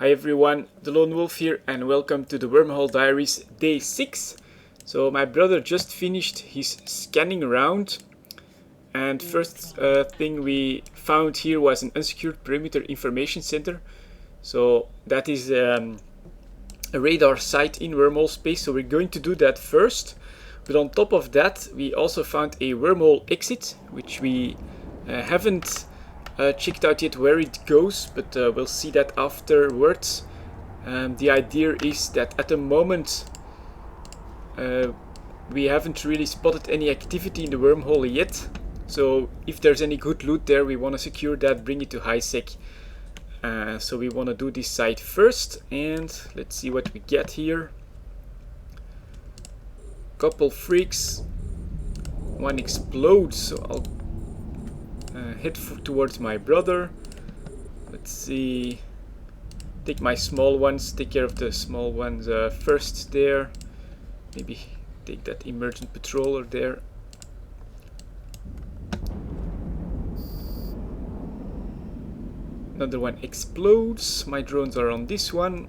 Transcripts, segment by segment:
Hi everyone, delonewolf here and welcome to the Wormhole Diaries day 6. So my brother just finished his scanning round and first thing we found here was an unsecured perimeter information center. So that is a radar site in wormhole space, so we're going to do that first. But on top of that we also found a wormhole exit, which we haven't checked out yet where it goes, but we'll see that afterwards. The idea is that at the moment we haven't really spotted any activity in the wormhole yet, so if there's any good loot there we want to secure that, bring it to high sec. So we want to do this side first, and let's see what we get here. Couple freaks, one explodes, so I'll head towards my brother. Let's see, take my small ones, take care of the small ones first there. Maybe take that emergent patroller there. Another one explodes. My drones are on this one,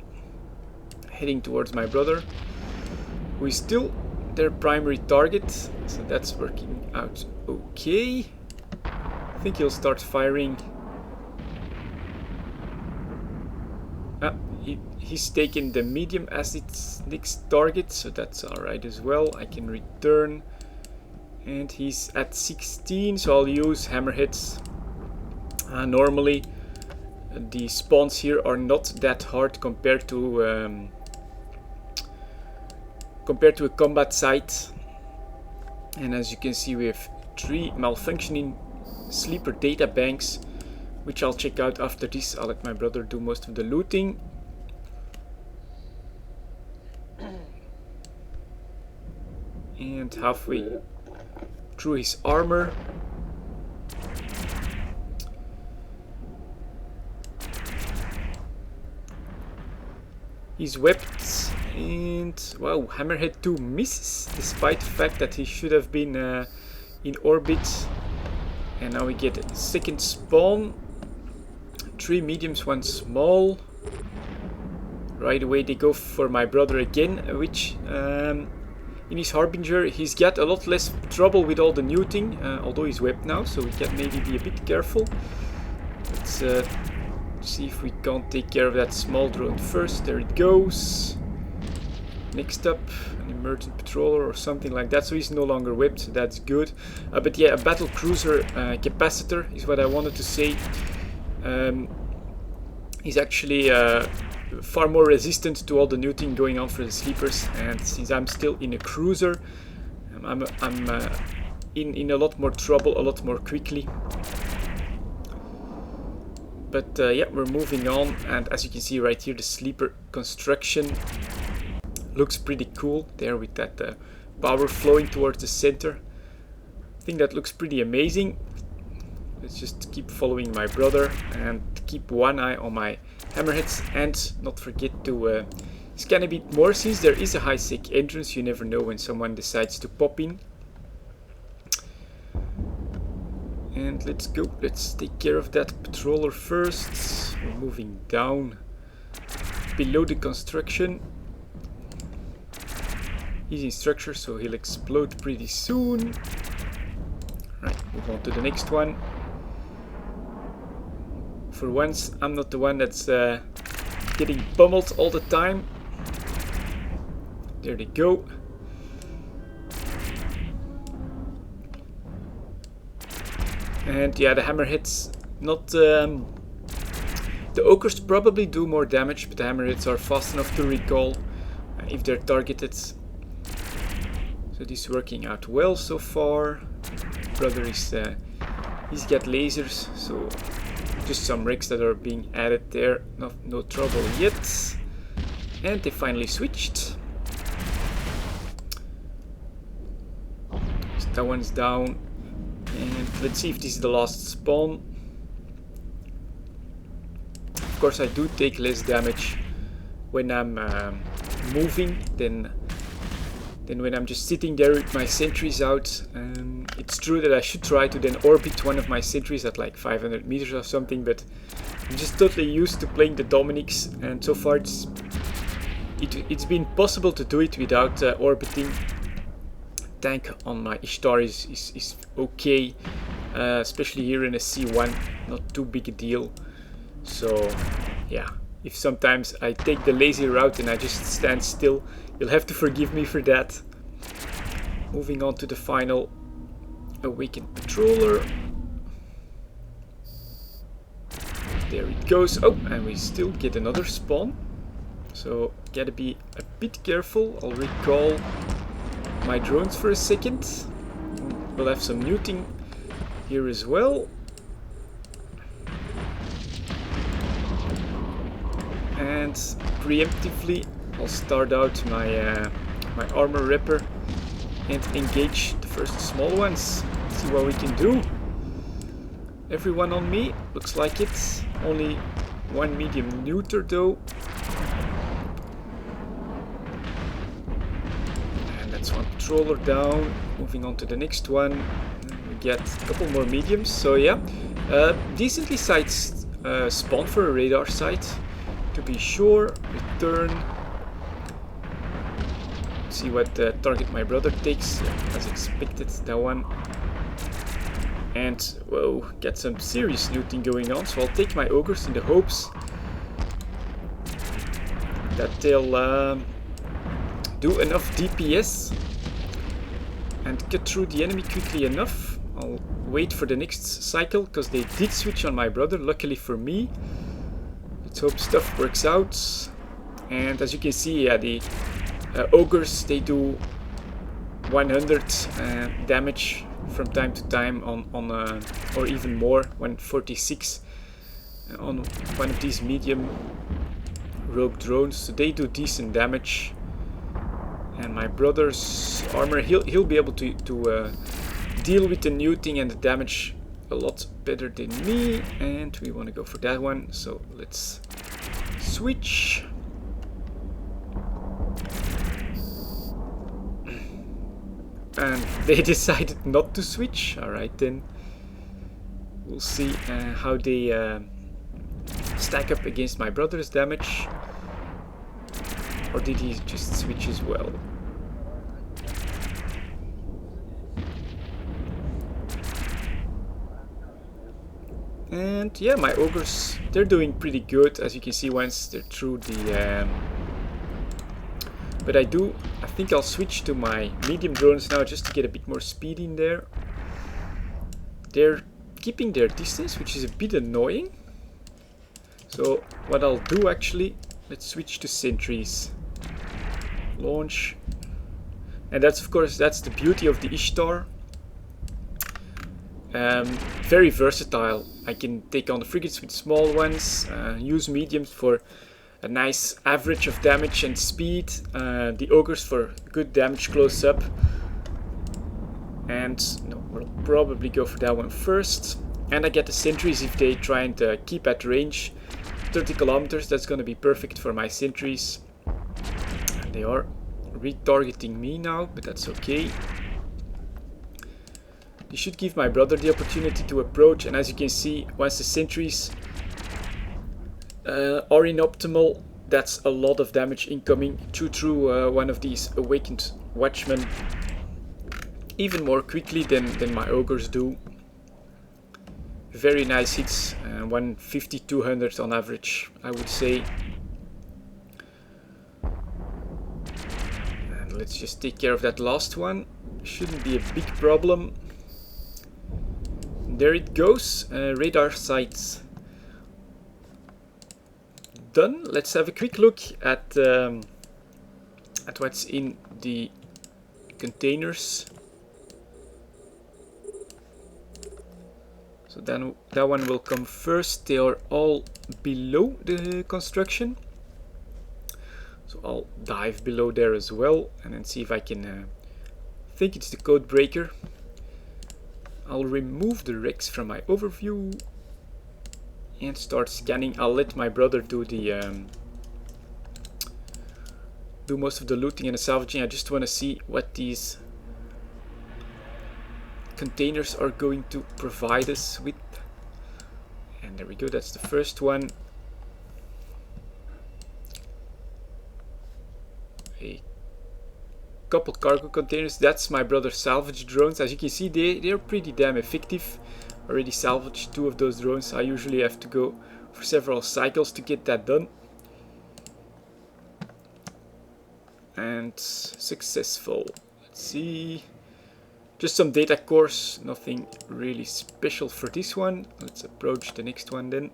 heading towards my brother, who is still their primary target, so that's working out okay. I think he'll start firing. He's taken the medium as its next target, so that's alright as well. I can return, and he's at 16, so I'll use hammerheads. Normally the spawns here are not that hard compared to a combat site, and as you can see we have 3 malfunctioning sleeper data banks, which I'll check out after this. I'll let my brother do most of the looting. And halfway through his armor, he's wept, and wow, Hammerhead 2 misses despite the fact that he should have been in orbit. And now we get a second spawn. 3 mediums, 1 small. Right away they go for my brother again, which in his Harbinger he's got a lot less trouble with all the neuting, although he's webbed now, so we can maybe be a bit careful. Let's see if we can't take care of that small drone first. There it goes. Next up, an emergent patroller or something like that, so he's no longer whipped, so that's good. But yeah, a battle cruiser capacitor is what I wanted to say. He's actually far more resistant to all the neuting going on for the sleepers, and since I'm still in a cruiser, I'm in a lot more trouble, a lot more quickly. But yeah, we're moving on, and as you can see right here, the sleeper construction looks pretty cool there with that power flowing towards the center. I think that looks pretty amazing. Let's just keep following my brother and keep one eye on my hammerheads, and not forget to scan a bit more, since there is a high sec entrance. You never know when someone decides to pop in. And let's go, let's take care of that patroller first. We're moving down below the construction. He's in structure, so he'll explode pretty soon. Right, move on to the next one. For once, I'm not the one that's getting pummeled all the time. There they go. And yeah, the hammerheads, not the ogres probably do more damage, but the hammerheads are fast enough to recall if they're targeted. So this is working out well so far. Brother is he's got lasers, so just some rigs that are being added there. No trouble yet. And they finally switched. So that one's down. And let's see if this is the last spawn. Of course I do take less damage when I'm moving than when I'm just sitting there with my sentries out. It's true that I should try to then orbit one of my sentries at like 500 meters or something, but I'm just totally used to playing the Dominics, and so far it's been possible to do it without orbiting. Tank on my Ishtar is okay, especially here in a C1, not too big a deal. So yeah, if sometimes I take the lazy route and I just stand still, you'll have to forgive me for that. Moving on to the final awakened patroller. There it goes. Oh, and we still get another spawn. So gotta be a bit careful. I'll recall my drones for a second. We'll have some neuting here as well. And preemptively I'll start out my my armor repper and engage the first small ones. See what we can do. Everyone on me, looks like it. Only one medium neuter though. And that's one patroller down. Moving on to the next one. And we get a couple more mediums. So yeah, decently sized spawn for a radar site. To be sure, return. See what target my brother takes. Yeah, as expected, that one. And whoa, get some serious looting going on. So I'll take my ogres in the hopes that they'll do enough DPS and get through the enemy quickly enough. I'll wait for the next cycle because they did switch on my brother, luckily for me. Let's hope stuff works out. And as you can see, yeah, the ogres, they do 100 damage from time to time on or even more, 146 on one of these medium rogue drones. So they do decent damage. And my brother's armor, he'll be able to deal with the neuting and the damage a lot better than me, and we want to go for that one, so let's switch. And they decided not to switch. Alright then, we'll see how they stack up against my brother's damage. Or did he just switch as well? And yeah, my ogres, they're doing pretty good, as you can see once they're through the... But I think I'll switch to my medium drones now just to get a bit more speed in there. They're keeping their distance, which is a bit annoying. So what I'll do actually, let's switch to sentries. Launch. And that's, of course, that's the beauty of the Ishtar. Very versatile. I can take on the frigates with small ones, use mediums for a nice average of damage and speed, the ogres for good damage close up, and no, we'll probably go for that one first. And I get the sentries if they try and keep at range 30 kilometers. That's going to be perfect for my sentries. And they are retargeting me now, but that's okay. This should give my brother the opportunity to approach, and as you can see, once the sentries are in optimal, that's a lot of damage incoming through one of these awakened watchmen, even more quickly than my ogres do. Very nice hits, 150, 200 on average, I would say. And let's just take care of that last one. Shouldn't be a big problem. There it goes, radar sites done. Let's have a quick look at what's in the containers. So then that one will come first. They are all below the construction. So I'll dive below there as well and then see if I can, I think it's the code breaker. I'll remove the Rex from my overview and start scanning. I'll let my brother do the do most of the looting and the salvaging. I just want to see what these containers are going to provide us with. And there we go, that's the first one. A couple cargo containers. That's my brother's salvage drones. As you can see, they're pretty damn effective. Already salvaged 2 of those drones. I usually have to go for several cycles to get that done. And successful. Let's see. Just some data cores, nothing really special for this one. Let's approach the next one then.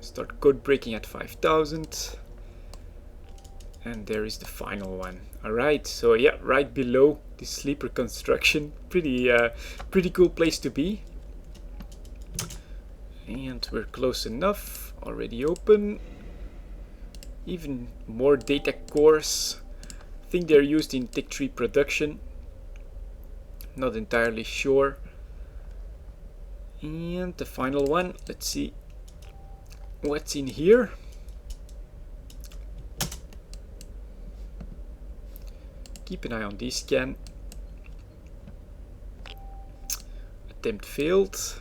Start code breaking at 5000. And there is the final one. Alright, so yeah, right below the sleeper construction. Pretty cool place to be. And we're close enough. Already open. Even more data cores. I think they're used in Tech 3 production. Not entirely sure. And the final one. Let's see what's in here. Keep an eye on this scan. Attempt failed.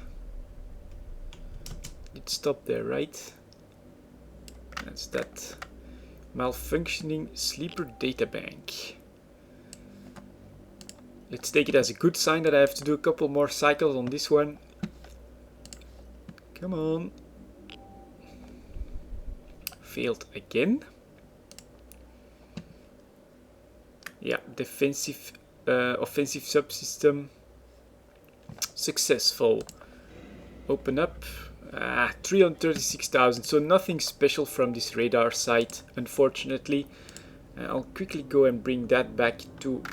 It stopped there, right? That's that. Malfunctioning sleeper databank. Let's take it as a good sign that I have to do a couple more cycles on this one. Come on. Failed again. Yeah, defensive, offensive subsystem. Successful. Open up. 336,000, so nothing special from this radar site, unfortunately. I'll quickly go and bring that back to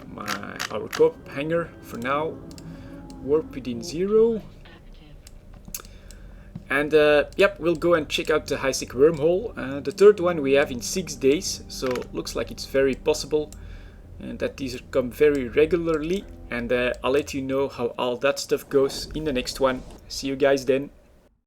our co-op hangar for now. Warp within 0. And yep, we'll go and check out the high-sec wormhole. The third one we have in 6 days, so looks like it's very possible. And that these come very regularly. And I'll let you know how all that stuff goes in the next one. See you guys then.